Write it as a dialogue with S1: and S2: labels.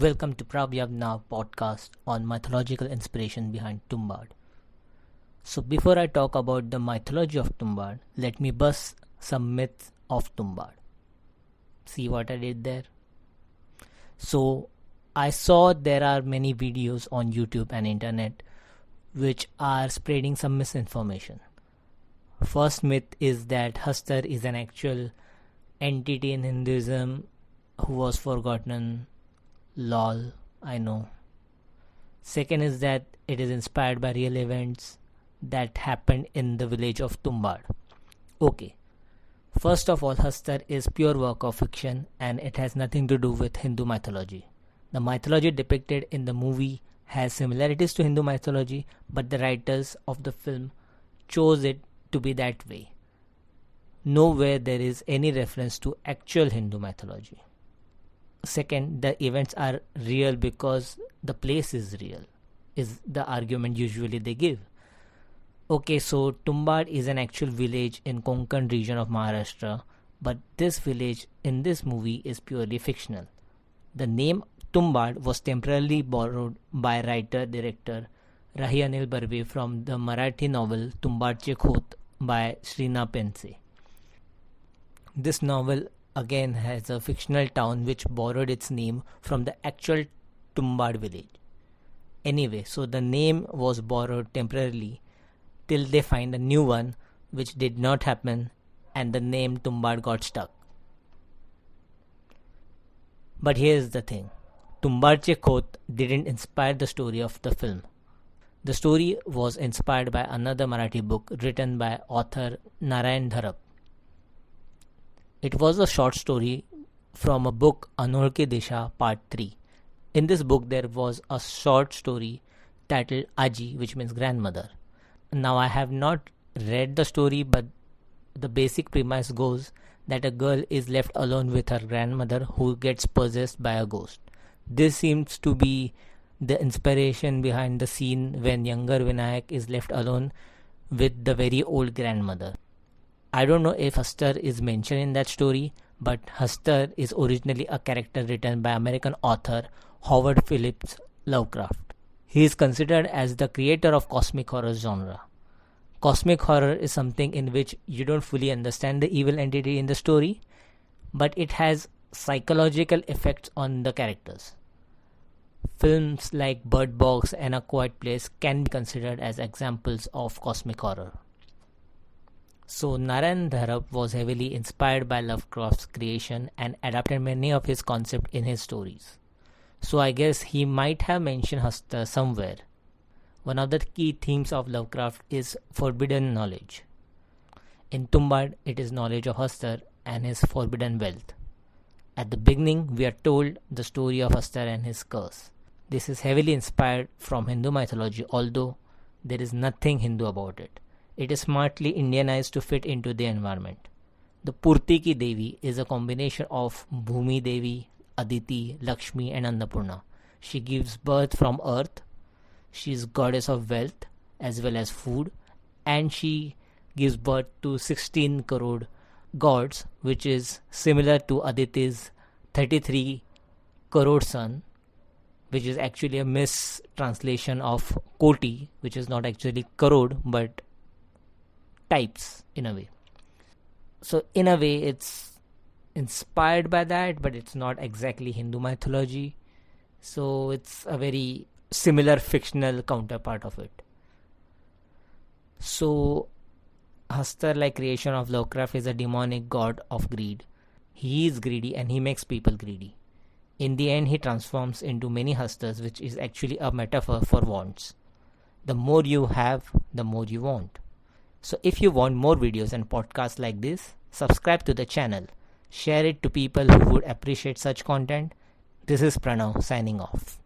S1: Welcome to Pravyag Now podcast on mythological inspiration behind Tumbad. So before I talk about the mythology of Tumbad, let me bust some myths of Tumbad. See what I did there? So I saw there are many videos on YouTube and internet which are spreading some misinformation. First myth is that Hastar is an actual entity in Hinduism who was forgotten. Lol, I know. Second is that it is inspired by real events that happened in the village of Tumbad. Okay, first of all, Hastar is pure work of fiction and it has nothing to do with Hindu mythology. The mythology depicted in the movie has similarities to Hindu mythology, but the writers of the film chose it to be that way. Nowhere there is any reference to actual Hindu mythology. Second, the events are real because the place is real, is the argument usually they give. Okay, so Tumbad is an actual village in Konkan region of Maharashtra, but this village in this movie is purely fictional. The name Tumbad was temporarily borrowed by writer-director Rahi Anil Barve from the Marathi novel Tumbaadche Khoत by Srina Pense. This novel again has a fictional town which borrowed its name from the actual Tumbad village. Anyway, so the name was borrowed temporarily till they find a new one, which did not happen, and the name Tumbad got stuck. But here's the thing. Tumbaadche Khoत didn't inspire the story of the film. The story was inspired by another Marathi book written by author Narayan Dharap. It was a short story from a book Anolke Disha Part 3. In this book there was a short story titled Aji, which means grandmother. Now I have not read the story, but the basic premise goes that a girl is left alone with her grandmother who gets possessed by a ghost. This seems to be the inspiration behind the scene when younger Vinayak is left alone with the very old grandmother. I don't know if Hastar is mentioned in that story, but Hastar is originally a character written by American author Howard Phillips Lovecraft. He is considered as the creator of cosmic horror genre. Cosmic horror is something in which you don't fully understand the evil entity in the story, but it has psychological effects on the characters. Films like Bird Box and A Quiet Place can be considered as examples of cosmic horror. So Narayan Dharap was heavily inspired by Lovecraft's creation and adapted many of his concepts in his stories. So I guess he might have mentioned Hastar somewhere. One of the key themes of Lovecraft is forbidden knowledge. In Tumbad, it is knowledge of Hastar and his forbidden wealth. At the beginning, we are told the story of Hastar and his curse. This is heavily inspired from Hindu mythology, although there is nothing Hindu about it. It is smartly Indianized to fit into the environment. The Purti Ki Devi is a combination of Bhumi Devi, Aditi, Lakshmi and Annapurna. She gives birth from earth. She is goddess of wealth as well as food, and she gives birth to 16 crore gods, which is similar to Aditi's 33 crore son, which is actually a mistranslation of Koti, which is not actually crore but types in a way. So in a way it's inspired by that, but it's not exactly Hindu mythology. So it's a very similar fictional counterpart of it. So Hastar, like creation of Lovecraft, is a demonic god of greed. He is greedy and he makes people greedy. In the end he transforms into many Hastars, which is actually a metaphor for wants. The more you have, the more you want. So if you want more videos and podcasts like this, subscribe to the channel. Share it to people who would appreciate such content. This is Pranav signing off.